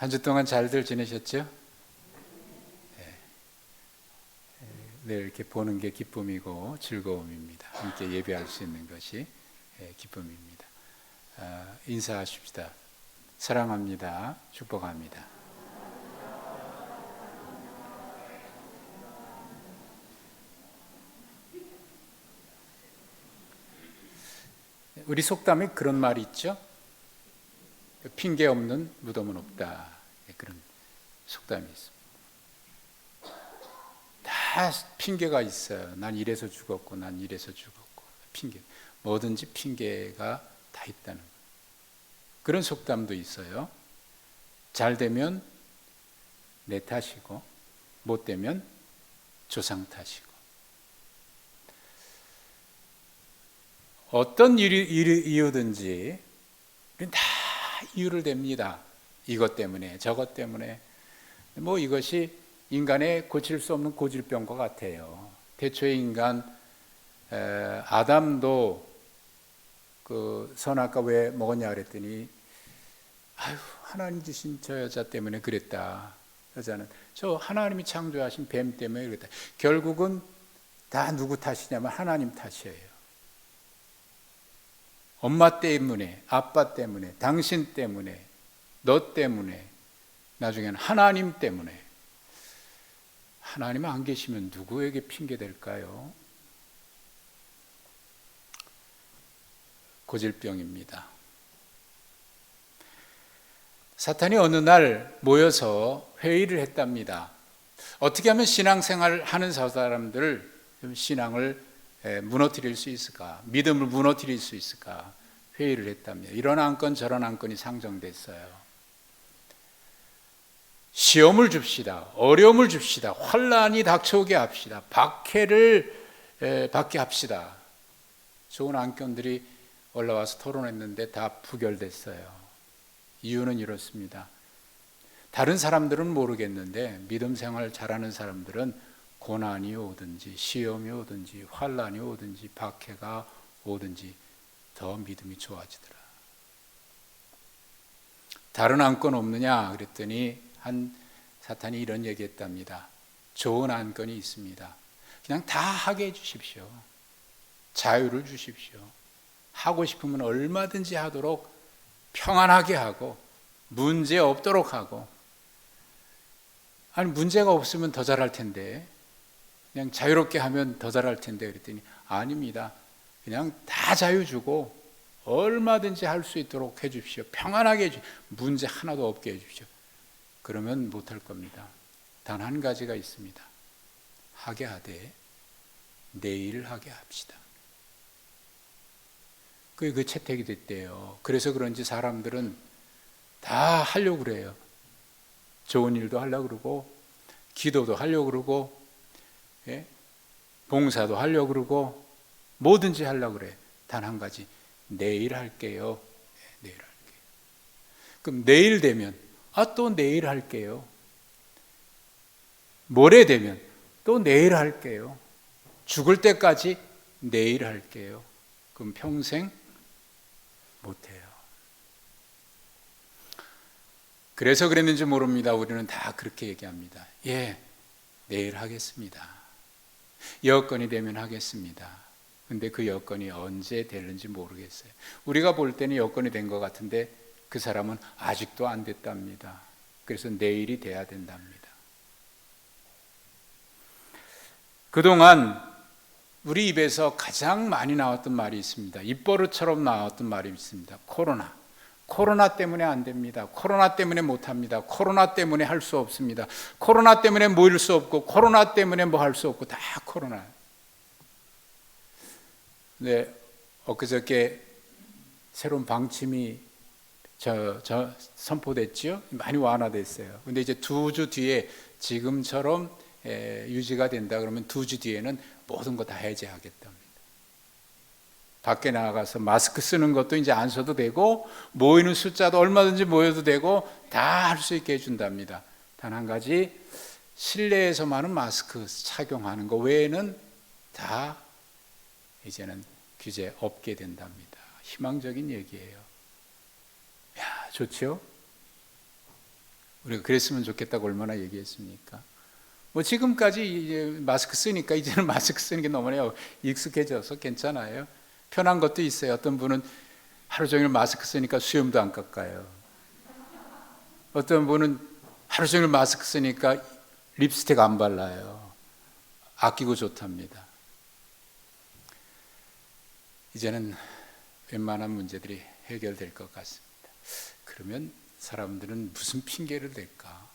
한 주 동안 잘들 지내셨죠? 네. 늘 이렇게 보는 게 기쁨이고 즐거움입니다. 함께 예배할 수 있는 것이 기쁨입니다. 인사하십시다. 사랑합니다. 축복합니다. 우리 속담에 그런 말이 있죠. 핑계 없는 무덤은 없다. 그런 속담이 있습니다. 다 핑계가 있어요. 난 이래서 죽었고 난 이래서 죽었고 핑계. 뭐든지 핑계가 다 있다는 거예요. 그런 속담도 있어요. 잘 되면 내 탓이고 못 되면 조상 탓이고. 어떤 이유든지 다 이유를 댑니다. 이것 때문에 저것 때문에. 뭐 이것이 인간의 고칠 수 없는 고질병과 같아요. 태초의 인간 아담도 그 선악과 왜 먹었냐 그랬더니 아유 하나님 주신 저 여자 때문에 그랬다. 여자는 저 하나님이 창조하신 뱀 때문에 그랬다. 결국은 다 누구 탓이냐면 하나님 탓이에요. 엄마 때문에, 아빠 때문에, 당신 때문에, 너 때문에, 나중에는 하나님 때문에. 하나님 안 계시면 누구에게 핑계 댈까요? 고질병입니다. 사탄이 어느 날 모여서 회의를 했답니다. 어떻게 하면 신앙생활을 하는 사람들을 신앙을 무너뜨릴 수 있을까? 믿음을 무너뜨릴 수 있을까? 회의를 했답니다. 이런 안건 저런 안건이 상정됐어요. 시험을 줍시다. 어려움을 줍시다. 환난이 닥쳐오게 합시다. 박해를 받게 합시다. 좋은 안건들이 올라와서 토론했는데 다 부결됐어요. 이유는 이렇습니다. 다른 사람들은 모르겠는데 믿음 생활 잘하는 사람들은 고난이 오든지 시험이 오든지 환난이 오든지 박해가 오든지 더 믿음이 좋아지더라. 다른 안건 없느냐 그랬더니 한 사탄이 이런 얘기했답니다. 좋은 안건이 있습니다. 그냥 다 하게 해주십시오. 자유를 주십시오. 하고 싶으면 얼마든지 하도록 평안하게 하고 문제 없도록 하고. 아니 문제가 없으면 더 잘할 텐데 그냥 자유롭게 하면 더 잘할 텐데 그랬더니 아닙니다. 그냥 다 자유 주고 얼마든지 할 수 있도록 해주십시오. 평안하게 해주십시오. 문제 하나도 없게 해주십시오. 그러면 못할 겁니다. 단 한 가지가 있습니다. 하게 하되 내일 하게 합시다. 그 채택이 됐대요. 그래서 그런지 사람들은 다 하려고 그래요. 좋은 일도 하려고 그러고 기도도 하려고 그러고 봉사도 하려고 그러고 뭐든지 하려고 그래. 단 한 가지, 내일 할게요. 내일 할게요. 그럼 내일 되면 또 내일 할게요. 모레 되면 또 내일 할게요. 죽을 때까지 내일 할게요. 그럼 평생 못해요. 그래서 그랬는지 모릅니다. 우리는 다 그렇게 얘기합니다. 예, 내일 하겠습니다. 여건이 되면 하겠습니다. 근데 그 여건이 언제 되는지 모르겠어요. 우리가 볼 때는 여건이 된 것 같은데 그 사람은 아직도 안 됐답니다. 그래서 내일이 돼야 된답니다. 그동안 우리 입에서 가장 많이 나왔던 말이 있습니다. 입버릇처럼 나왔던 말이 있습니다. 코로나 때문에 안 됩니다. 코로나 때문에 못합니다. 코로나 때문에 할 수 없습니다. 코로나 때문에 모일 수 없고 코로나 때문에 뭐 할 수 없고 다 코로나. 네, 엊그저께 새로운 방침이 선포됐죠. 많이 완화됐어요. 근데 이제 2주 뒤에 지금처럼 유지가 된다 그러면 2주 뒤에는 모든 거 다 해제하겠답니다. 밖에 나가서 마스크 쓰는 것도 이제 안 써도 되고 모이는 숫자도 얼마든지 모여도 되고 다 할 수 있게 해준답니다. 단 한 가지, 실내에서만은 마스크 착용하는 거 외에는 다 이제는 규제 없게 된답니다. 희망적인 얘기예요. 야, 좋죠? 우리가 그랬으면 좋겠다고 얼마나 얘기했습니까? 뭐 지금까지 이제 마스크 쓰니까 이제는 마스크 쓰는 게 너무나 익숙해져서 괜찮아요. 편한 것도 있어요. 어떤 분은 하루 종일 마스크 쓰니까 수염도 안 깎아요. 어떤 분은 하루 종일 마스크 쓰니까 립스틱 안 발라요. 아끼고 좋답니다. 이제는 웬만한 문제들이 해결될 것 같습니다. 그러면 사람들은 무슨 핑계를 댈까?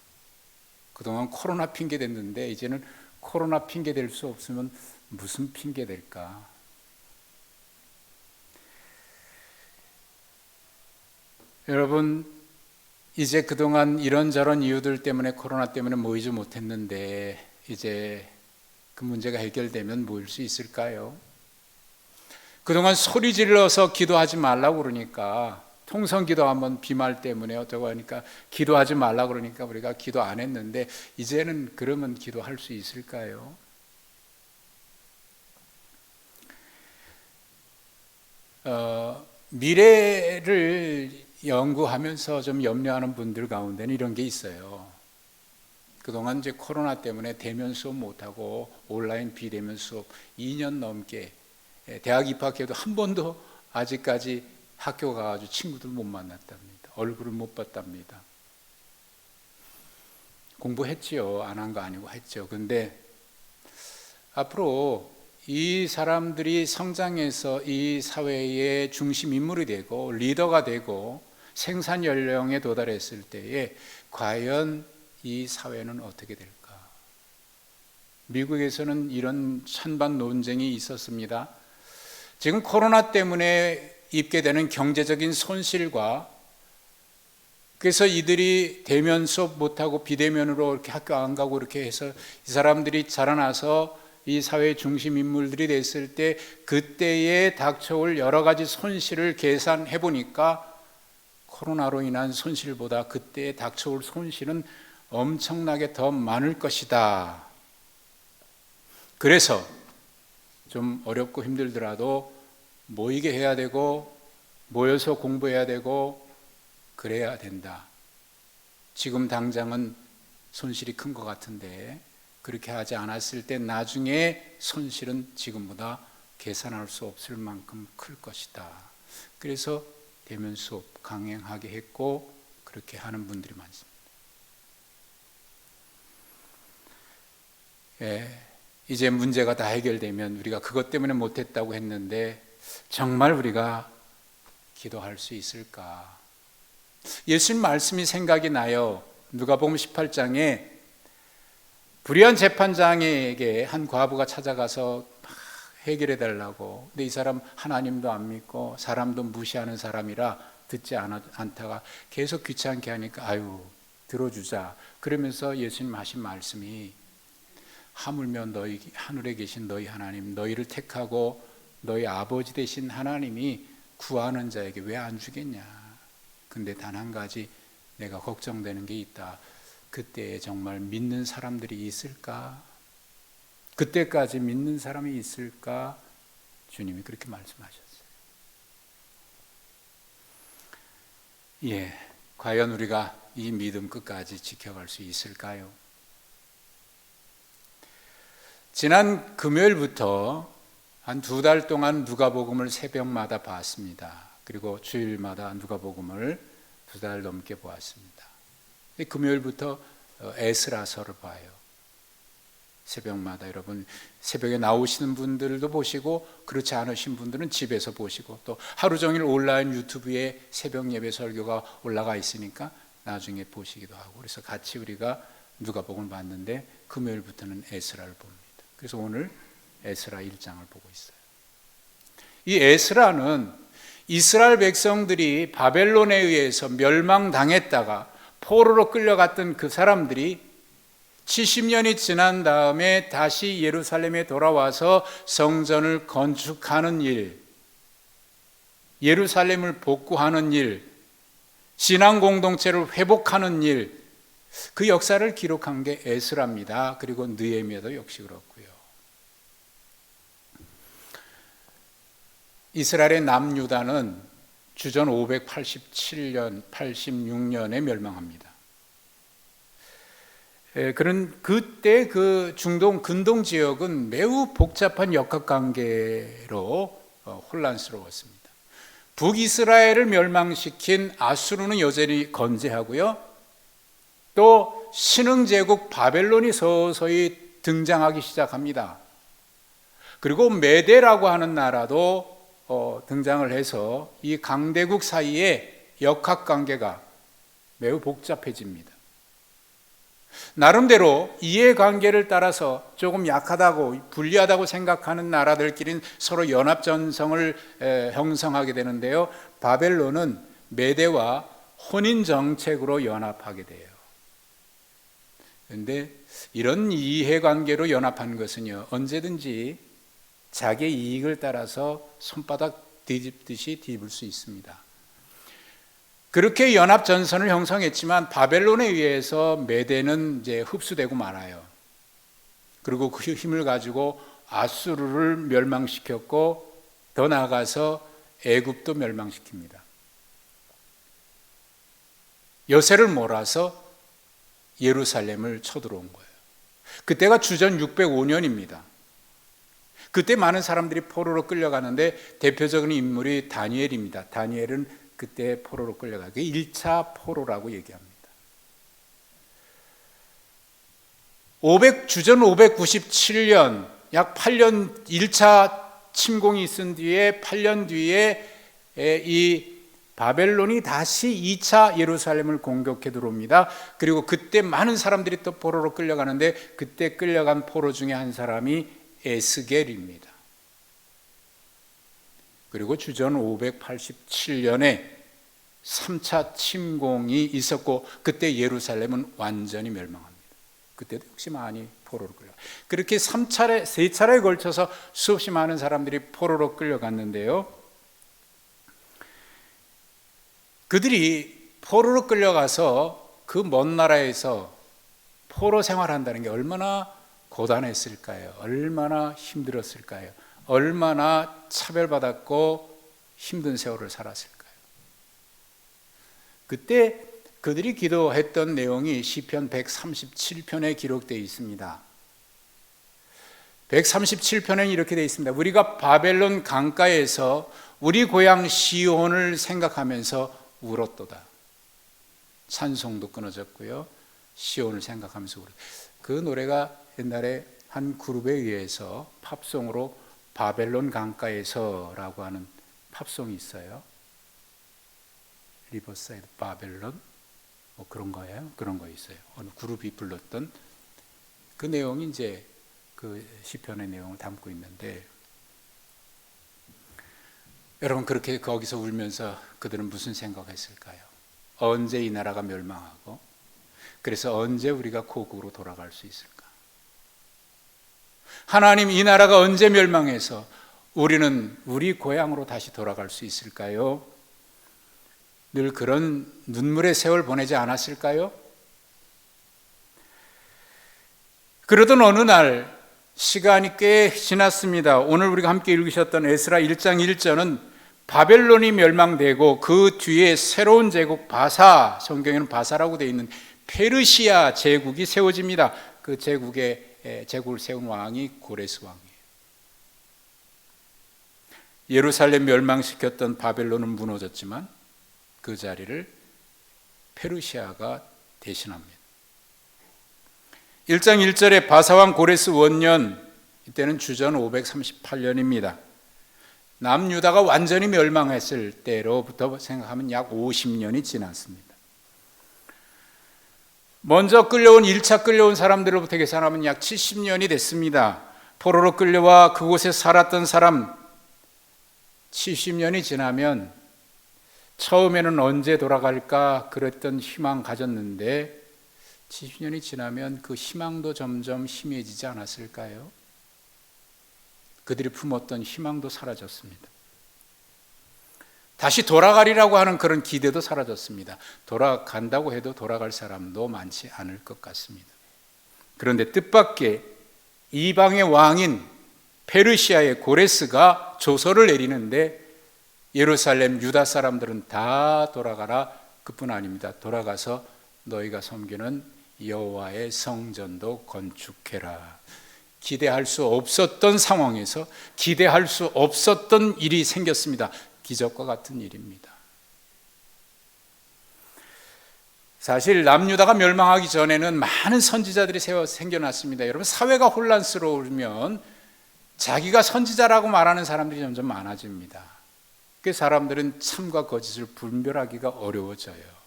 그동안 코로나 핑계 댔는데 이제는 코로나 핑계 댈 수 없으면 무슨 핑계 댈까? 여러분, 이제 그동안 이런저런 이유들 때문에 코로나 때문에 모이지 못했는데 이제 그 문제가 해결되면 모일 수 있을까요? 그동안 소리 질러서 기도하지 말라고 그러니까, 통성기도 한번 비말 때문에 어쩌고 하니까 기도하지 말라고 그러니까 우리가 기도 안 했는데 이제는 그러면 기도할 수 있을까요? 미래를 연구하면서 좀 염려하는 분들 가운데는 이런 게 있어요. 그동안 이제 코로나 때문에 대면 수업 못하고 온라인 비대면 수업 2년 넘게, 대학 입학해도 한 번도 아직까지 학교 가가지고 친구들 못 만났답니다. 얼굴을 못 봤답니다. 공부했지요. 안 한 거 아니고 했죠. 근데 앞으로 이 사람들이 성장해서 이 사회의 중심 인물이 되고 리더가 되고 생산 연령에 도달했을 때에 과연 이 사회는 어떻게 될까? 미국에서는 이런 찬반 논쟁이 있었습니다. 지금 코로나 때문에 입게 되는 경제적인 손실과, 그래서 이들이 대면 수업 못하고 비대면으로 이렇게 학교 안 가고 이렇게 해서 이 사람들이 자라나서 이 사회의 중심 인물들이 됐을 때 그때에 닥쳐올 여러 가지 손실을 계산해 보니까 코로나로 인한 손실보다 그때에 닥쳐올 손실은 엄청나게 더 많을 것이다. 그래서 좀 어렵고 힘들더라도 모이게 해야 되고 모여서 공부해야 되고 그래야 된다. 지금 당장은 손실이 큰 것 같은데 그렇게 하지 않았을 때 나중에 손실은 지금보다 계산할 수 없을 만큼 클 것이다. 그래서 대면 수업 강행하게 했고 그렇게 하는 분들이 많습니다. 이제 문제가 다 해결되면 우리가 그것 때문에 못했다고 했는데 정말 우리가 기도할 수 있을까? 예수님 말씀이 생각이 나요. 누가복음 18장에 불의한 재판장에게 한 과부가 찾아가서 해결해 달라고. 근데 이 사람 하나님도 안 믿고 사람도 무시하는 사람이라 듣지 않다가 계속 귀찮게 하니까 아유 들어주자. 그러면서 예수님 하신 말씀이 하물며 너희 하늘에 계신 너희 하나님, 너희를 택하고 너희 아버지 되신 하나님이 구하는 자에게 왜 안 주겠냐. 근데 단 한 가지 내가 걱정되는 게 있다. 그때에 정말 믿는 사람들이 있을까? 그때까지 믿는 사람이 있을까? 주님이 그렇게 말씀하셨어요. 과연 우리가 이 믿음 끝까지 지켜갈 수 있을까요? 지난 금요일부터 한 2달 동안 누가복음을 새벽마다 봤습니다. 그리고 주일마다 누가복음을 2달 넘게 보았습니다. 금요일부터 에스라서를 봐요. 새벽마다 여러분 새벽에 나오시는 분들도 보시고 그렇지 않으신 분들은 집에서 보시고 또 하루 종일 온라인 유튜브에 새벽 예배 설교가 올라가 있으니까 나중에 보시기도 하고 그래서 같이 우리가 누가복음을 봤는데 금요일부터는 에스라를 봅니다. 그래서 오늘 에스라 1장을 보고 있어요. 이 에스라는 이스라엘 백성들이 바벨론에 의해서 멸망당했다가 포로로 끌려갔던 그 사람들이 70년이 지난 다음에 다시 예루살렘에 돌아와서 성전을 건축하는 일, 예루살렘을 복구하는 일, 신앙 공동체를 회복하는 일, 그 역사를 기록한 게 에스라입니다. 그리고 느헤미야도 역시 그렇고요. 이스라엘의 남유다는 주전 587년, 86년에 멸망합니다. 그런 그때 그 중동 근동 지역은 매우 복잡한 역학관계로 혼란스러웠습니다. 북이스라엘을 멸망시킨 아수르는 여전히 건재하고요. 또 신흥제국 바벨론이 서서히 등장하기 시작합니다. 그리고 메대라고 하는 나라도 등장을 해서 이 강대국 사이에 역학관계가 매우 복잡해집니다. 나름대로 이해관계를 따라서 조금 약하다고 불리하다고 생각하는 나라들끼리는 서로 연합전성을 형성하게 되는데요. 바벨론은 메대와 혼인정책으로 연합하게 돼요. 그런데 이런 이해관계로 연합한 것은요, 언제든지 자기의 이익을 따라서 손바닥 뒤집듯이 뒤집을 수 있습니다. 그렇게 연합 전선을 형성했지만 바벨론에 의해서 메대는 이제 흡수되고 말아요. 그리고 그 힘을 가지고 아수르를 멸망시켰고 더 나아가서 애굽도 멸망시킵니다. 여세를 몰아서 예루살렘을 쳐들어온 거예요. 그때가 주전 605년입니다. 그때 많은 사람들이 포로로 끌려가는데 대표적인 인물이 다니엘입니다. 다니엘은 그때 포로로 끌려가게 1차 포로라고 얘기합니다. 주전 597년 약 8년 1차 침공이 있은 뒤에 8년 뒤에 이 바벨론이 다시 2차 예루살렘을 공격해 들어옵니다. 그리고 그때 많은 사람들이 또 포로로 끌려가는데 그때 끌려간 포로 중에 한 사람이 에스겔입니다. 그리고 주전 587년에 3차 침공이 있었고 그때 예루살렘은 완전히 멸망합니다. 그때도 역시 많이 포로로 끌려. 그렇게 3차례에 걸쳐서 수없이 많은 사람들이 포로로 끌려갔는데요. 그들이 포로로 끌려가서 그 먼 나라에서 포로 생활한다는 게 얼마나 고단했을까요? 얼마나 힘들었을까요? 얼마나 차별받았고 힘든 세월을 살았을까요? 그때 그들이 기도했던 내용이 시편 137편에 기록되어 있습니다. 137편에는 이렇게 되어 있습니다. 우리가 바벨론 강가에서 우리 고향 시온을 생각하면서 울었도다. 찬송도 끊어졌고요. 시온을 생각하면서 울었다. 그 노래가 옛날에 한 그룹에 의해서 팝송으로 바벨론 강가에서라고 하는 팝송이 있어요. 리버사이드 바벨론 뭐 그런 거예요. 그런 거 있어요. 어느 그룹이 불렀던 그 내용이 이제 그 시편의 내용을 담고 있는데, 여러분 그렇게 거기서 울면서 그들은 무슨 생각했을까요? 언제 이 나라가 멸망하고 그래서 언제 우리가 고국으로 돌아갈 수 있을까? 하나님, 이 나라가 언제 멸망해서 우리는 우리 고향으로 다시 돌아갈 수 있을까요? 늘 그런 눈물의 세월 보내지 않았을까요? 그러던 어느 날 시간이 꽤 지났습니다. 오늘 우리가 함께 읽으셨던 에스라 1장 1절은 바벨론이 멸망되고 그 뒤에 새로운 제국 바사, 성경에는 바사라고 되어 있는 페르시아 제국이 세워집니다. 그 제국을 세운 왕이 고레스 왕이에요. 예루살렘 멸망시켰던 바벨론은 무너졌지만 그 자리를 페르시아가 대신합니다. 1장 1절에 바사왕 고레스 원년, 이때는 주전 538년입니다. 남유다가 완전히 멸망했을 때로부터 생각하면 약 50년이 지났습니다. 먼저 끌려온 1차 끌려온 사람들로부터 계산하면 약 70년이 됐습니다. 포로로 끌려와 그곳에 살았던 사람 70년이 지나면 처음에는 언제 돌아갈까 그랬던 희망 가졌는데 70년이 지나면 그 희망도 점점 희미해지지 않았을까요? 그들이 품었던 희망도 사라졌습니다. 다시 돌아가리라고 하는 그런 기대도 사라졌습니다. 돌아간다고 해도 돌아갈 사람도 많지 않을 것 같습니다. 그런데 뜻밖의 이방의 왕인 페르시아의 고레스가 조서를 내리는데 예루살렘 유다 사람들은 다 돌아가라, 그뿐 아닙니다. 돌아가서 너희가 섬기는 여호와의 성전도 건축해라. 기대할 수 없었던 상황에서 기대할 수 없었던 일이 생겼습니다. 기적과 같은 일입니다. 사실 남유다가 멸망하기 전에는 많은 선지자들이 생겨났습니다. 여러분, 사회가 혼란스러우면 자기가 선지자라고 말하는 사람들이 점점 많아집니다. 그 사람들은 참과 거짓을 분별하기가 어려워져요.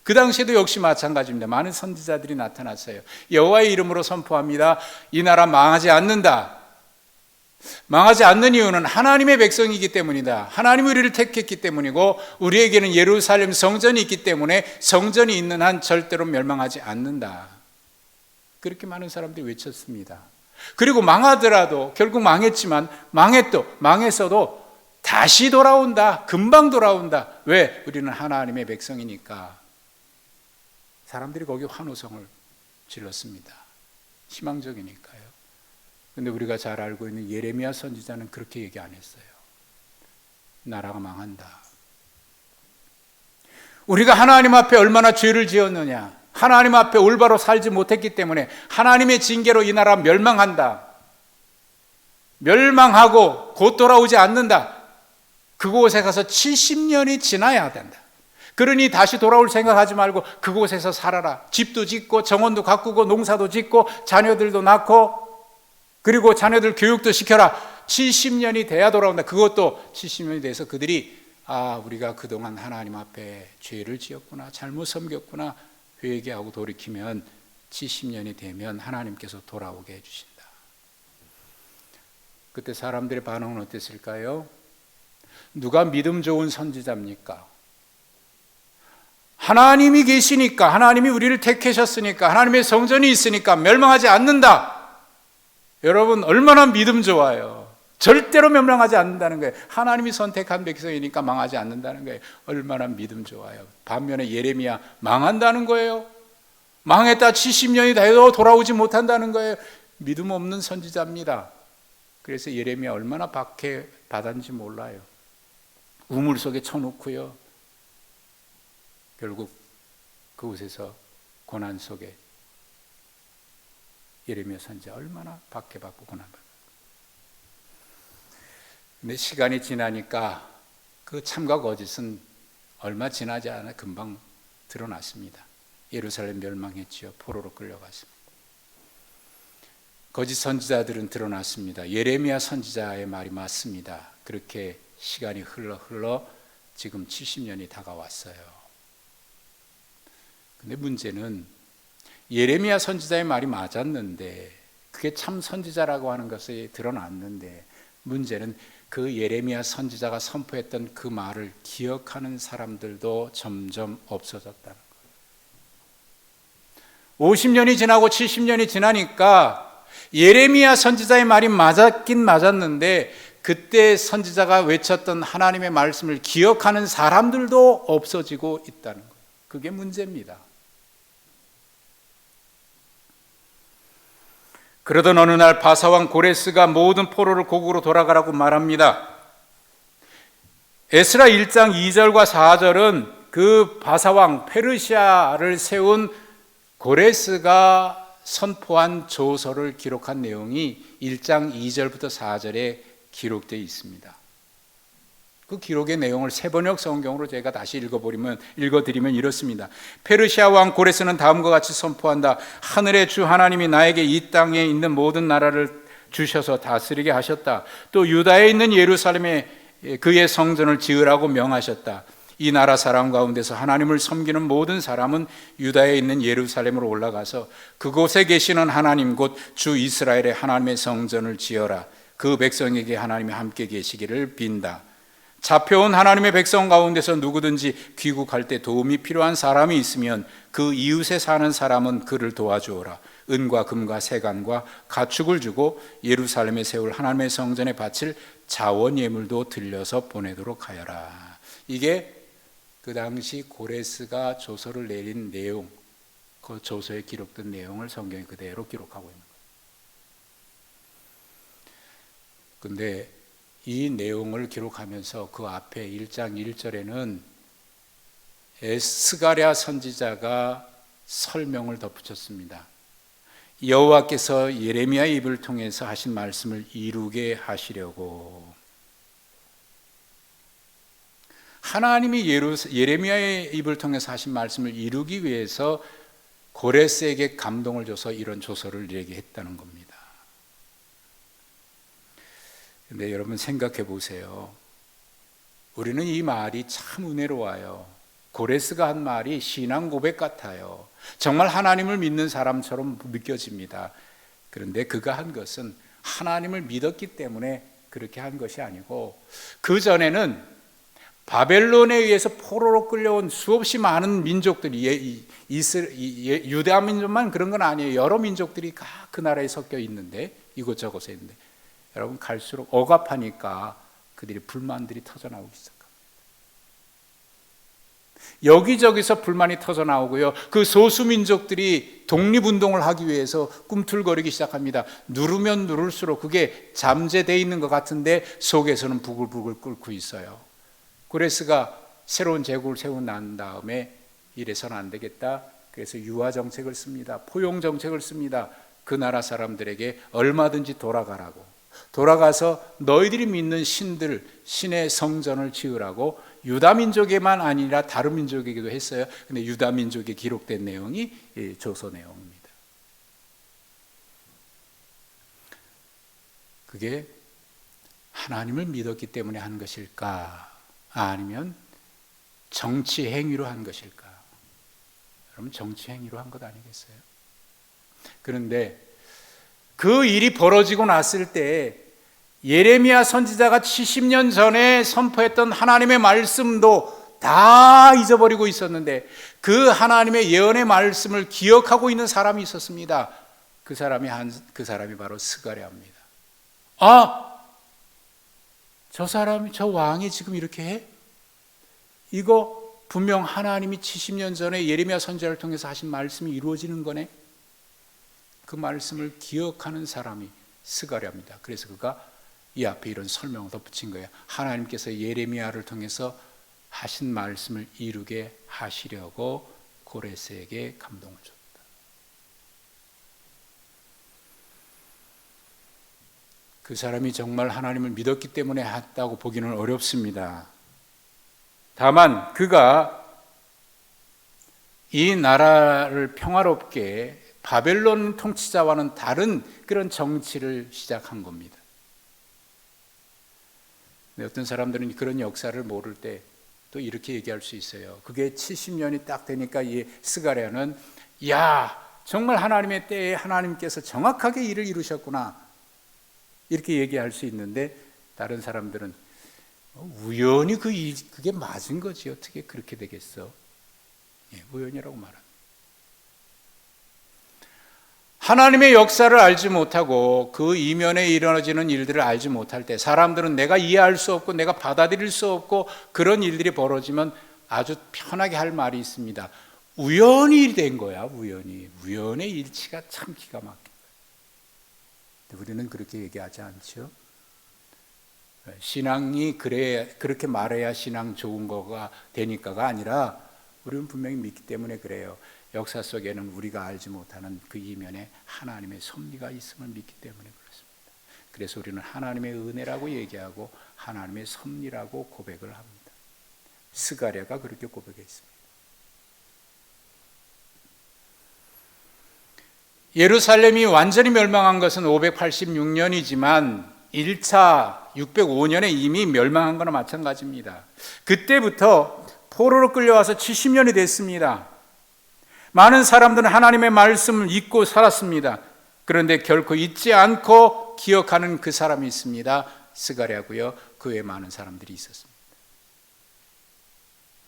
그 당시에도 역시 마찬가지입니다. 많은 선지자들이 나타났어요. 여호와의 이름으로 선포합니다. 이 나라 망하지 않는다. 망하지 않는 이유는 하나님의 백성이기 때문이다. 하나님이 우리를 택했기 때문이고 우리에게는 예루살렘 성전이 있기 때문에 성전이 있는 한 절대로 멸망하지 않는다. 그렇게 많은 사람들이 외쳤습니다. 그리고 망하더라도 결국 망했지만 망했어도 다시 돌아온다. 금방 돌아온다. 왜? 우리는 하나님의 백성이니까. 사람들이 거기 환호성을 질렀습니다. 희망적이니까요. 근데 우리가 잘 알고 있는 예레미야 선지자는 그렇게 얘기 안 했어요. 나라가 망한다. 우리가 하나님 앞에 얼마나 죄를 지었느냐, 하나님 앞에 올바로 살지 못했기 때문에 하나님의 징계로 이 나라 멸망한다. 멸망하고 곧 돌아오지 않는다. 그곳에 가서 70년이 지나야 된다. 그러니 다시 돌아올 생각하지 말고 그곳에서 살아라. 집도 짓고 정원도 가꾸고 농사도 짓고 자녀들도 낳고 그리고 자녀들 교육도 시켜라. 70년이 돼야 돌아온다. 그것도 70년이 돼서 그들이 우리가 그동안 하나님 앞에 죄를 지었구나, 잘못 섬겼구나 회개하고 돌이키면 70년이 되면 하나님께서 돌아오게 해주신다. 그때 사람들의 반응은 어땠을까요? 누가 믿음 좋은 선지자입니까? 하나님이 계시니까, 하나님이 우리를 택하셨으니까, 하나님의 성전이 있으니까 멸망하지 않는다. 여러분, 얼마나 믿음 좋아요. 절대로 멸망하지 않는다는 거예요. 하나님이 선택한 백성이니까 망하지 않는다는 거예요. 얼마나 믿음 좋아요. 반면에 예레미야 망한다는 거예요. 망했다 70년이 돼도 돌아오지 못한다는 거예요. 믿음 없는 선지자입니다. 그래서 예레미야 얼마나 박해받았는지 몰라요. 우물 속에 쳐놓고요. 결국 그곳에서 고난 속에 예레미야 선지자 얼마나 박해받고 고난받고. 근데 시간이 지나니까 그 참과 거짓은 얼마 지나지 않아 금방 드러났습니다. 예루살렘 멸망했지요. 포로로 끌려갔습니다. 거짓 선지자들은 드러났습니다. 예레미야 선지자의 말이 맞습니다. 그렇게 시간이 흘러 지금 70년이 다가왔어요. 근데 문제는 예레미야 선지자의 말이 맞았는데 그게 참 선지자라고 하는 것이 드러났는데 문제는 그 예레미야 선지자가 선포했던 그 말을 기억하는 사람들도 점점 없어졌다는 거예요. 50년이 지나고 70년이 지나니까 예레미야 선지자의 말이 맞았긴 맞았는데 그때 선지자가 외쳤던 하나님의 말씀을 기억하는 사람들도 없어지고 있다는 거예요. 그게 문제입니다. 그러던 어느 날 바사왕 고레스가 모든 포로를 고국으로 돌아가라고 말합니다. 에스라 1장 2절과 4절은 그 바사왕 페르시아를 세운 고레스가 선포한 조서를 기록한 내용이 1장 2절부터 4절에 기록되어 있습니다. 그 기록의 내용을 세번역 성경으로 제가 다시 읽어드리면 이렇습니다. 페르시아 왕 고레스는 다음과 같이 선포한다. 하늘의 주 하나님이 나에게 이 땅에 있는 모든 나라를 주셔서 다스리게 하셨다. 또 유다에 있는 예루살렘에 그의 성전을 지으라고 명하셨다. 이 나라 사람 가운데서 하나님을 섬기는 모든 사람은 유다에 있는 예루살렘으로 올라가서 그곳에 계시는 하나님 곧 주 이스라엘의 하나님의 성전을 지어라. 그 백성에게 하나님이 함께 계시기를 빈다. 잡혀온 하나님의 백성 가운데서 누구든지 귀국할 때 도움이 필요한 사람이 있으면 그 이웃에 사는 사람은 그를 도와주어라. 은과 금과 세간과 가축을 주고 예루살렘에 세울 하나님의 성전에 바칠 자원 예물도 들려서 보내도록 하여라. 이게 그 당시 고레스가 조서를 내린 내용, 그 조서에 기록된 내용을 성경에 그대로 기록하고 있는 거예요. 근데 이 내용을 기록하면서 그 앞에 1장 1절에는 스가랴 선지자가 설명을 덧붙였습니다. 여호와께서 예레미야의 입을 통해서 하신 말씀을 이루게 하시려고. 하나님이 예레미야의 입을 통해서 하신 말씀을 이루기 위해서 고레스에게 감동을 줘서 이런 조서를 얘기했다는 겁니다. 근데 여러분 생각해 보세요. 우리는 이 말이 참 은혜로워요. 고레스가 한 말이 신앙 고백 같아요. 정말 하나님을 믿는 사람처럼 느껴집니다. 그런데 그가 한 것은 하나님을 믿었기 때문에 그렇게 한 것이 아니고, 그 전에는 바벨론에 의해서 포로로 끌려온 수없이 많은 민족들이, 유다 민족만 그런 건 아니에요. 여러 민족들이 그 나라에 섞여 있는데, 이곳저곳에 있는데, 여러분 갈수록 억압하니까 그들이 불만들이 터져나오기 시작합니다. 여기저기서 불만이 터져나오고요, 그 소수민족들이 독립운동을 하기 위해서 꿈틀거리기 시작합니다. 누르면 누를수록 그게 잠재되어 있는 것 같은데 속에서는 부글부글 끓고 있어요. 고레스가 새로운 제국을 세우고 난 다음에 이래서는 안 되겠다, 그래서 유화 정책을 씁니다. 포용 정책을 씁니다. 그 나라 사람들에게 얼마든지 돌아가서 너희들이 믿는 신의 성전을 지으라고 유다 민족에만 아니라 다른 민족에게도 했어요. 근데 유다 민족에 기록된 내용이 조서 내용입니다. 그게 하나님을 믿었기 때문에 한 것일까, 아니면 정치 행위로 한 것일까? 여러분, 정치 행위로 한 것 아니겠어요? 그런데 그 일이 벌어지고 났을 때 예레미야 선지자가 70년 전에 선포했던 하나님의 말씀도 다 잊어버리고 있었는데, 그 하나님의 예언의 말씀을 기억하고 있는 사람이 있었습니다. 그 사람이 바로 스가랴입니다. 저 왕이 지금 이렇게 해? 이거 분명 하나님이 70년 전에 예레미야 선지자를 통해서 하신 말씀이 이루어지는 거네. 그 말씀을 기억하는 사람이 스가랴입니다. 그래서 그가 이 앞에 이런 설명을 덧붙인 거예요. 하나님께서 예레미야를 통해서 하신 말씀을 이루게 하시려고 고레스에게 감동을 줬다. 그 사람이 정말 하나님을 믿었기 때문에 했다고 보기는 어렵습니다. 다만 그가 이 나라를 평화롭게 바벨론 통치자와는 다른 그런 정치를 시작한 겁니다. 어떤 사람들은 그런 역사를 모를 때 또 이렇게 얘기할 수 있어요. 그게 70년이 딱 되니까 이 스가랴는, 정말 하나님의 때에 하나님께서 정확하게 일을 이루셨구나, 이렇게 얘기할 수 있는데, 다른 사람들은 우연히 그게 맞은 거지, 어떻게 그렇게 되겠어? 우연이라고 말합니다. 하나님의 역사를 알지 못하고 그 이면에 일어나지는 일들을 알지 못할 때, 사람들은 내가 이해할 수 없고 내가 받아들일 수 없고 그런 일들이 벌어지면 아주 편하게 할 말이 있습니다. 우연히 된 거야. 우연의 일치가 참 기가 막힌 거야. 우리는 그렇게 얘기하지 않죠. 신앙이 그렇게 말해야 신앙 좋은 거가 되니까가 아니라, 우리는 분명히 믿기 때문에 그래요. 역사 속에는 우리가 알지 못하는 그 이면에 하나님의 섭리가 있음을 믿기 때문에 그렇습니다. 그래서 우리는 하나님의 은혜라고 얘기하고 하나님의 섭리라고 고백을 합니다. 스가랴가 그렇게 고백했습니다. 예루살렘이 완전히 멸망한 것은 586년이지만 1차 605년에 이미 멸망한 거나 마찬가지입니다. 그때부터 포로로 끌려와서 70년이 됐습니다. 많은 사람들은 하나님의 말씀을 잊고 살았습니다. 그런데 결코 잊지 않고 기억하는 그 사람이 있습니다. 스가랴고요. 그 외에 많은 사람들이 있었습니다.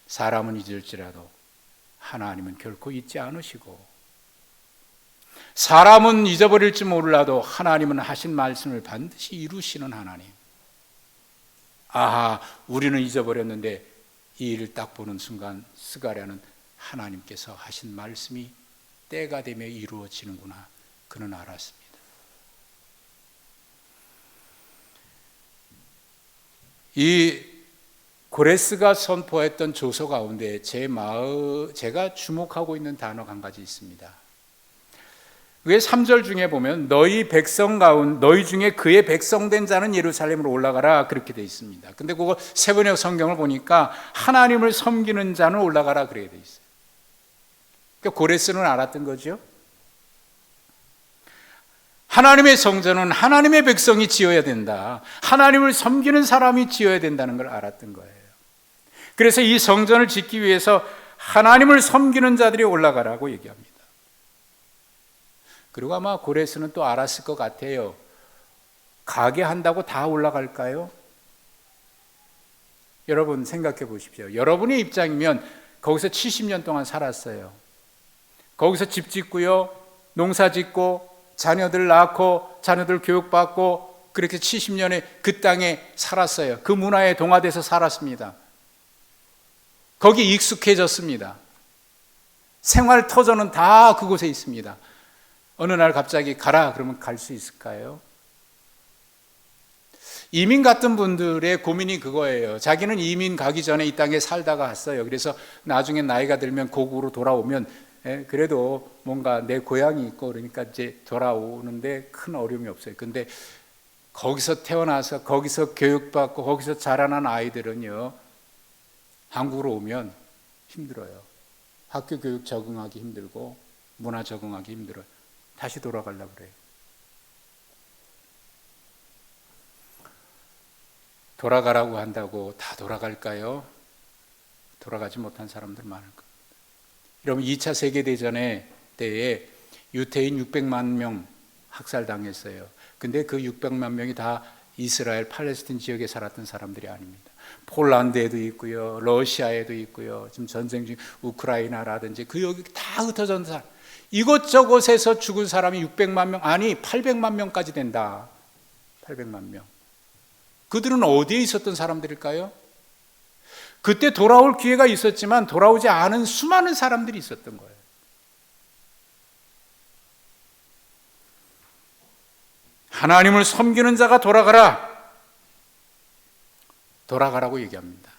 사람은 잊을지라도 하나님은 결코 잊지 않으시고, 사람은 잊어버릴지 몰라도 하나님은 하신 말씀을 반드시 이루시는 하나님. 우리는 잊어버렸는데 이 일을 딱 보는 순간 스가랴는 하나님께서 하신 말씀이 때가 되며 이루어지는구나, 그는 알았습니다. 이 고레스가 선포했던 조서 가운데 제가 주목하고 있는 단어가 한 가지 있습니다. 그게 3절 중에 보면 너희 중에 그의 백성된 자는 예루살렘으로 올라가라 그렇게 되어 있습니다. 근데 그거 세번역 성경을 보니까 하나님을 섬기는 자는 올라가라 그렇게 되어 있어요. 그러니까 고레스는 알았던 거죠. 하나님의 성전은 하나님의 백성이 지어야 된다. 하나님을 섬기는 사람이 지어야 된다는 걸 알았던 거예요. 그래서 이 성전을 짓기 위해서 하나님을 섬기는 자들이 올라가라고 얘기합니다. 그리고 아마 고레스는 또 알았을 것 같아요. 가게 한다고 다 올라갈까요? 여러분 생각해 보십시오. 여러분의 입장이면 거기서 70년 동안 살았어요. 거기서 집 짓고요, 농사 짓고, 자녀들 낳고, 자녀들 교육받고, 그렇게 70년에 그 땅에 살았어요. 그 문화에 동화돼서 살았습니다. 거기 익숙해졌습니다. 생활 터전은 다 그곳에 있습니다. 어느 날 갑자기 가라 그러면 갈 수 있을까요? 이민 갔던 분들의 고민이 그거예요. 자기는 이민 가기 전에 이 땅에 살다가 왔어요. 그래서 나중에 나이가 들면 고국으로 돌아오면 그래도 뭔가 내 고향이 있고 그러니까 이제 돌아오는데 큰 어려움이 없어요. 근데 거기서 태어나서 거기서 교육받고 거기서 자라난 아이들은요, 한국으로 오면 힘들어요. 학교 교육 적응하기 힘들고 문화 적응하기 힘들어요. 다시 돌아가려고 그래요. 돌아가라고 한다고 다 돌아갈까요? 돌아가지 못한 사람들 많을 겁니다. 여러분 2차 세계대전의 때에 유태인 600만 명 학살당했어요. 근데 그 600만 명이 다 이스라엘, 팔레스틴 지역에 살았던 사람들이 아닙니다. 폴란드에도 있고요, 러시아에도 있고요, 지금 전쟁 중 우크라이나라든지 그 여기 다 흩어진 사람, 이곳저곳에서 죽은 사람이 600만 명, 아니 800만 명까지 된다. 800만 명. 그들은 어디에 있었던 사람들일까요? 그때 돌아올 기회가 있었지만 돌아오지 않은 수많은 사람들이 있었던 거예요. 하나님을 섬기는 자가 돌아가라고 얘기합니다.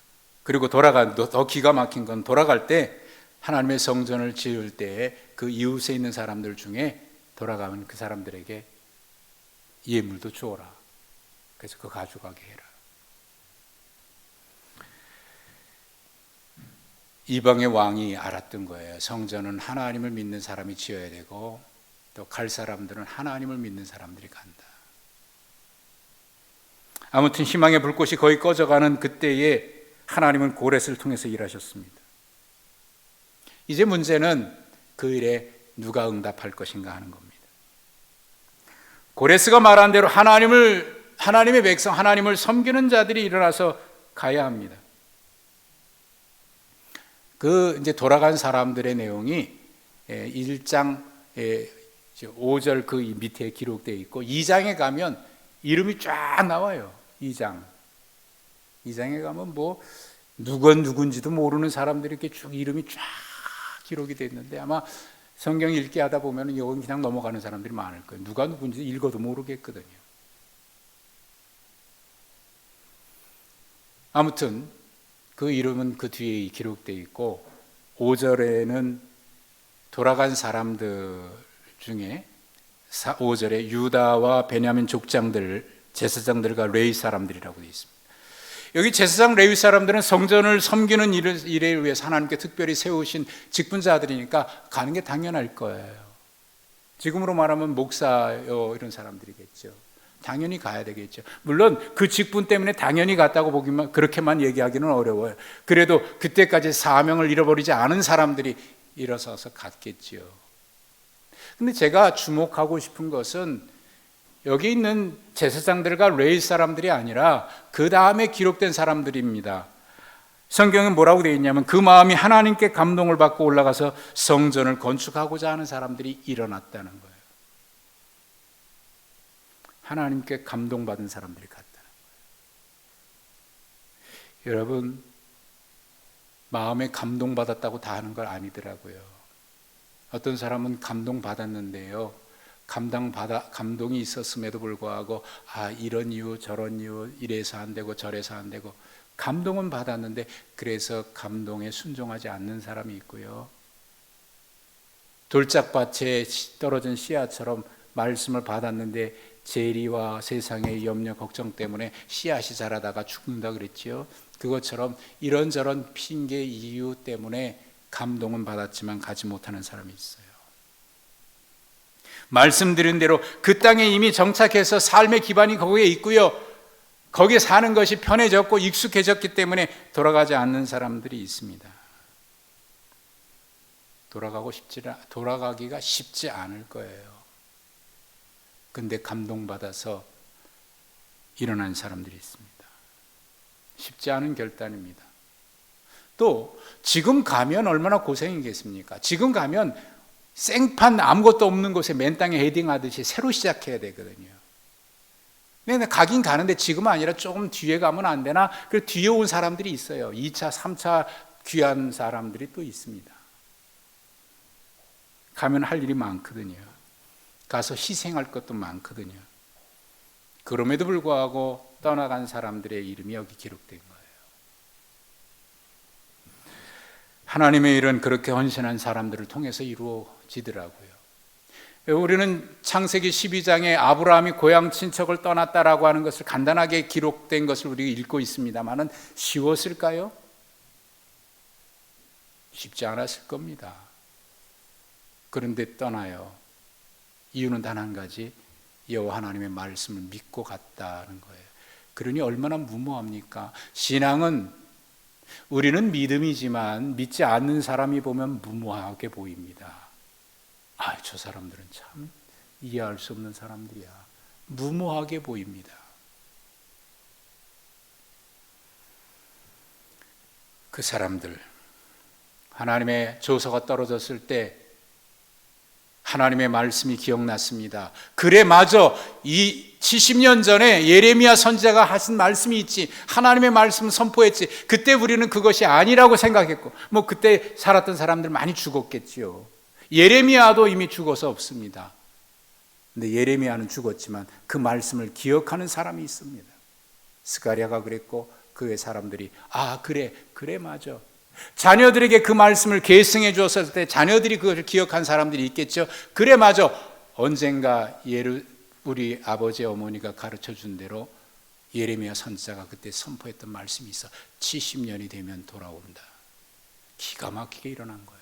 그리고 더 기가 막힌 건 돌아갈 때 하나님의 성전을 지을 때 그 이웃에 있는 사람들 중에 돌아가면 그 사람들에게 예물도 주어라. 그래서 그거 가져가게 해라. 이방의 왕이 알았던 거예요. 성전은 하나님을 믿는 사람이 지어야 되고 또 갈 사람들은 하나님을 믿는 사람들이 간다. 아무튼 희망의 불꽃이 거의 꺼져가는 그때에 하나님은 고레스를 통해서 일하셨습니다. 이제 문제는 그 일에 누가 응답할 것인가 하는 겁니다. 고레스가 말한 대로 하나님의 백성, 하나님을 섬기는 자들이 일어나서 가야 합니다. 그 이제 돌아간 사람들의 내용이 1장 5절 그 밑에 기록되어 있고 2장에 가면 이름이 쫙 나와요. 2장에 가면 뭐 누군지도 모르는 사람들이 이렇게 쭉 이름이 쫙 기록이 되어 있는데 아마 성경 읽기 하다 보면 이건 그냥 넘어가는 사람들이 많을 거예요. 누가 누군지 읽어도 모르겠거든요. 아무튼 그 이름은 그 뒤에 기록되어 있고 5절에는 돌아간 사람들 중에 5절에 유다와 베냐민 족장들, 제사장들과 레위 사람들이라고 되어 있습니다. 여기 제사장 레위 사람들은 성전을 섬기는 일에 위해서 하나님께 특별히 세우신 직분자들이니까 가는 게 당연할 거예요. 지금으로 말하면 목사요 이런 사람들이겠죠. 당연히 가야 되겠죠. 물론 그 직분 때문에 당연히 갔다고 보기만 그렇게만 얘기하기는 어려워요. 그래도 그때까지 사명을 잃어버리지 않은 사람들이 일어서서 갔겠지요. 근데 제가 주목하고 싶은 것은 여기 있는 제사장들과 레위 사람들이 아니라 그 다음에 기록된 사람들입니다. 성경에 뭐라고 되어 있냐면 그 마음이 하나님께 감동을 받고 올라가서 성전을 건축하고자 하는 사람들이 일어났다는 거예요. 하나님께 감동받은 사람들이 갔다는 거예요. 여러분, 마음에 감동받았다고 다 하는 건 아니더라고요. 어떤 사람은 감동받았는데요, 감동이 있었음에도 불구하고 이런 이유 저런 이유 이래서 안 되고 저래서 안 되고 감동은 받았는데 그래서 감동에 순종하지 않는 사람이 있고요. 돌짝밭에 떨어진 씨앗처럼 말씀을 받았는데 재리와 세상의 염려 걱정 때문에 씨앗이 자라다가 죽는다 그랬지요. 그것처럼 이런저런 핑계 이유 때문에 감동은 받았지만 가지 못하는 사람이 있어요. 말씀드린 대로 그 땅에 이미 정착해서 삶의 기반이 거기에 있고요. 거기에 사는 것이 편해졌고 익숙해졌기 때문에 돌아가지 않는 사람들이 있습니다. 돌아가기가 쉽지 않을 거예요. 근데 감동받아서 일어난 사람들이 있습니다. 쉽지 않은 결단입니다. 또 지금 가면 얼마나 고생이겠습니까? 지금 가면 생판 아무것도 없는 곳에 맨 땅에 헤딩하듯이 새로 시작해야 되거든요. 근데 가긴 가는데 지금은 아니라 조금 뒤에 가면 안 되나? 그 뒤에 온 사람들이 있어요. 2차, 3차 귀한 사람들이 또 있습니다. 가면 할 일이 많거든요. 가서 희생할 것도 많거든요. 그럼에도 불구하고 떠나간 사람들의 이름이 여기 기록된 거예요. 하나님의 일은 그렇게 헌신한 사람들을 통해서 이루어지더라고요. 우리는 창세기 12장에 아브라함이 고향 친척을 떠났다라고 하는 것을 간단하게 기록된 것을 우리가 읽고 있습니다만은 쉬웠을까요? 쉽지 않았을 겁니다. 그런데 떠나요. 이유는 단 한 가지, 여호와 하나님의 말씀을 믿고 갔다는 거예요. 그러니 얼마나 무모합니까? 신앙은 우리는 믿음이지만 믿지 않는 사람이 보면 무모하게 보입니다. 저 사람들은 참 이해할 수 없는 사람들이야. 무모하게 보입니다. 그 사람들, 하나님의 조서가 떨어졌을 때 하나님의 말씀이 기억났습니다. 그래, 맞아. 이 70년 전에 예레미야 선지자가 하신 말씀이 있지. 하나님의 말씀을 선포했지. 그때 우리는 그것이 아니라고 생각했고, 그때 살았던 사람들 많이 죽었겠지요. 예레미야도 이미 죽어서 없습니다. 근데 예레미야는 죽었지만 그 말씀을 기억하는 사람이 있습니다. 스가랴가 그랬고 그의 사람들이 그래 맞아. 자녀들에게 그 말씀을 계승해 주었을 때 자녀들이 그것을 기억한 사람들이 있겠죠. 그래 맞아. 언젠가 우리 아버지 어머니가 가르쳐 준 대로 예레미야 선지자가 그때 선포했던 말씀이 있어. 70년이 되면 돌아온다. 기가 막히게 일어난 거예요.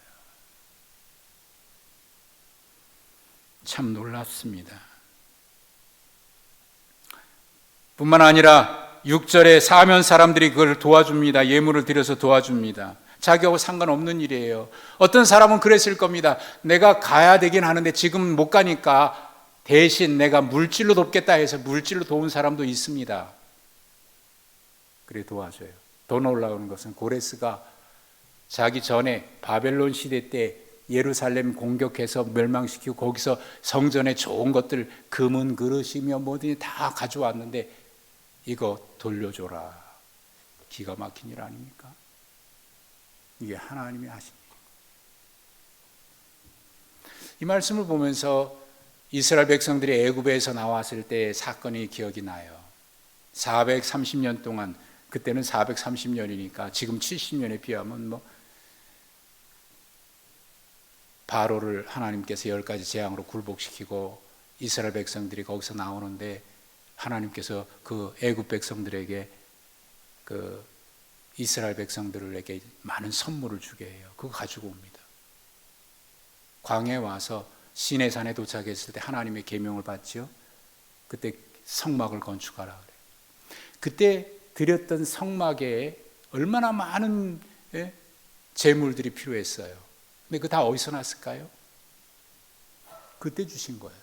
참 놀랍습니다. 뿐만 아니라 6절에 사면 사람들이 그걸 도와줍니다. 예물을 드려서 도와줍니다. 자기하고 상관없는 일이에요. 어떤 사람은 그랬을 겁니다. 내가 가야 되긴 하는데 지금 못 가니까 대신 내가 물질로 돕겠다 해서 물질로 도운 사람도 있습니다. 그래 도와줘요. 더 놀라운 것은 고레스가 자기 전에 바벨론 시대 때 예루살렘 공격해서 멸망시키고 거기서 성전에 좋은 것들 금은 그릇이며 뭐든지 다 가져왔는데 이거 돌려줘라. 기가 막힌 일 아닙니까? 이게 하나님이 하신 일입니다. 이 말씀을 보면서 이스라엘 백성들이 애굽에서 나왔을 때 사건이 기억이 나요. 430년 동안, 그때는 430년이니까 지금 70년에 비하면 바로를 하나님께서 10가지 재앙으로 굴복시키고 이스라엘 백성들이 거기서 나오는데 하나님께서 그 애굽 백성들에게 그 이스라엘 백성들에게 많은 선물을 주게 해요. 그거 가지고 옵니다. 광야에 와서 시내산에 도착했을 때 하나님의 계명을 받죠. 그때 성막을 건축하라 그래요. 그때 드렸던 성막에 얼마나 많은 재물들이 필요했어요. 근데 그거 다 어디서 났을까요? 그때 주신 거예요.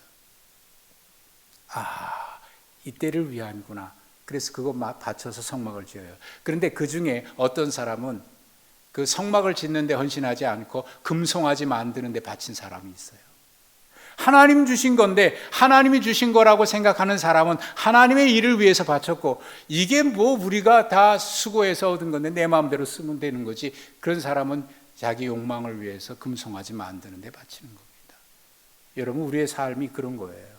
이때를 위함이구나. 그래서 그거 바쳐서 성막을 지어요. 그런데 그 중에 어떤 사람은 그 성막을 짓는데 헌신하지 않고 금송아지 만드는데 바친 사람이 있어요. 하나님 주신 건데 하나님이 주신 거라고 생각하는 사람은 하나님의 일을 위해서 바쳤고 이게 우리가 다 수고해서 얻은 건데 내 마음대로 쓰면 되는 거지. 그런 사람은 자기 욕망을 위해서 금송아지 만드는 데 바치는 겁니다. 여러분, 우리의 삶이 그런 거예요.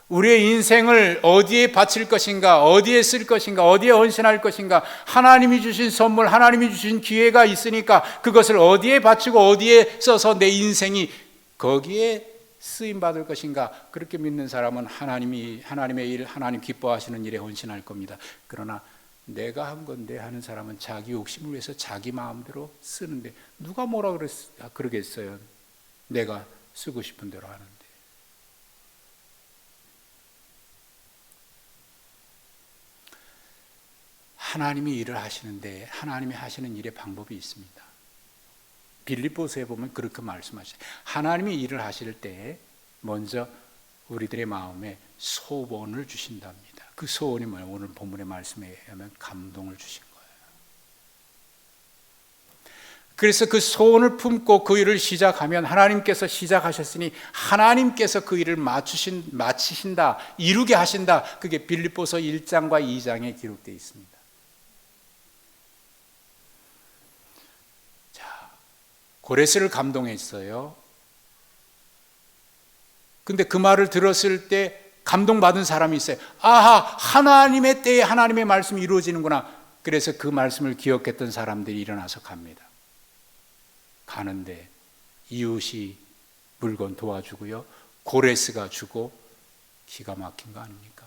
우리의 인생을 어디에 바칠 것인가, 어디에 쓸 것인가, 어디에 헌신할 것인가, 하나님이 주신 선물, 하나님이 주신 기회가 있으니까 그것을 어디에 바치고 어디에 써서 내 인생이 거기에 쓰임 받을 것인가, 그렇게 믿는 사람은 하나님의 일, 하나님 기뻐하시는 일에 헌신할 겁니다. 그러나 내가 한 건데 하는 사람은 자기 욕심을 위해서 자기 마음대로 쓰는데 누가 뭐라 그러겠어요? 내가 쓰고 싶은 대로 하는데. 하나님이 일을 하시는데 하나님이 하시는 일의 방법이 있습니다. 빌립보서에 보면 그렇게 말씀하시죠. 하나님이 일을 하실 때 먼저 우리들의 마음에 소원을 주신답니다. 그 소원이 뭐예요? 오늘 본문의 말씀에 의하면 감동을 주신 거예요. 그래서 그 소원을 품고 그 일을 시작하면 하나님께서 시작하셨으니 하나님께서 그 일을 마치신다, 이루게 하신다. 그게 빌립보서 1장과 2장에 기록되어 있습니다. 고레스를 감동했어요. 근데 그 말을 들었을 때 감동받은 사람이 있어요. 아하, 하나님의 때에 하나님의 말씀이 이루어지는구나. 그래서 그 말씀을 기억했던 사람들이 일어나서 갑니다. 가는데 이웃이 물건 도와주고요, 고레스가 주고, 기가 막힌 거 아닙니까?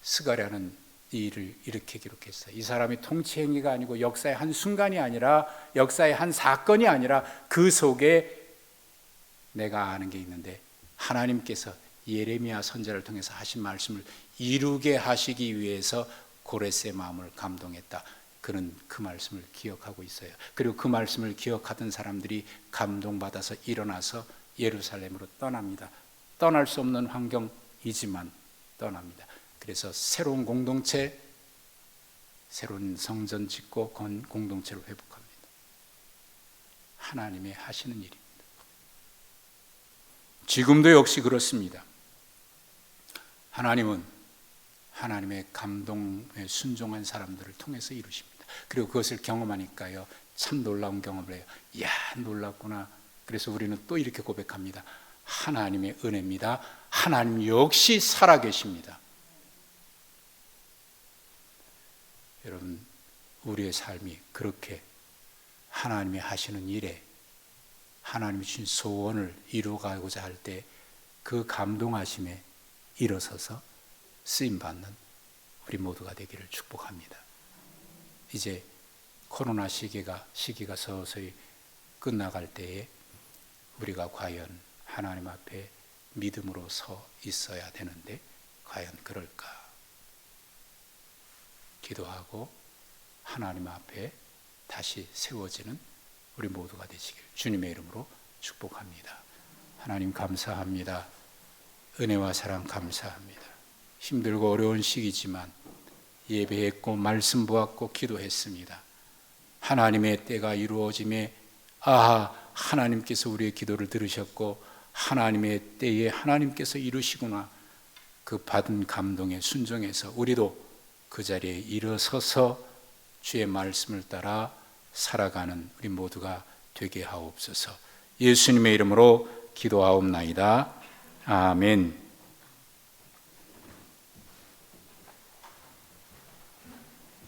스가랴는 이 일을 이렇게 기록했어요. 이 사람이 통치 행위가 아니고 역사의 한 순간이 아니라, 역사의 한 사건이 아니라 그 속에 내가 아는 게 있는데 하나님께서 예레미야 선지자를 통해서 하신 말씀을 이루게 하시기 위해서 고레스의 마음을 감동했다. 그는 그 말씀을 기억하고 있어요. 그리고 그 말씀을 기억하던 사람들이 감동받아서 일어나서 예루살렘으로 떠납니다. 떠날 수 없는 환경이지만 떠납니다. 그래서 새로운 공동체, 새로운 성전 짓고 공동체로 회복합니다. 하나님의 하시는 일입니다. 지금도 역시 그렇습니다. 하나님은 하나님의 감동에 순종한 사람들을 통해서 이루십니다. 그리고 그것을 경험하니까요, 참 놀라운 경험을 해요. 이야, 놀랍구나. 그래서 우리는 또 이렇게 고백합니다. 하나님의 은혜입니다. 하나님 역시 살아계십니다. 여러분, 우리의 삶이 그렇게 하나님이 하시는 일에 하나님이 주신 소원을 이루어가고자 할 때 그 감동하심에 일어서서 쓰임받는 우리 모두가 되기를 축복합니다. 이제 코로나 시기가 서서히 끝나갈 때에 우리가 과연 하나님 앞에 믿음으로 서 있어야 되는데 과연 그럴까? 기도하고 하나님 앞에 다시 세워지는 우리 모두가 되시길 주님의 이름으로 축복합니다. 하나님 감사합니다. 은혜와 사랑 감사합니다. 힘들고 어려운 시기지만 예배했고 말씀 보았고 기도했습니다. 하나님의 때가 이루어짐에 아하, 하나님께서 우리의 기도를 들으셨고 하나님의 때에 하나님께서 이루시구나. 그 받은 감동에 순종해서 우리도 그 자리에 일어서서 주의 말씀을 따라 살아가는 우리 모두가 되게 하옵소서. 예수님의 이름으로 기도하옵나이다. 아멘.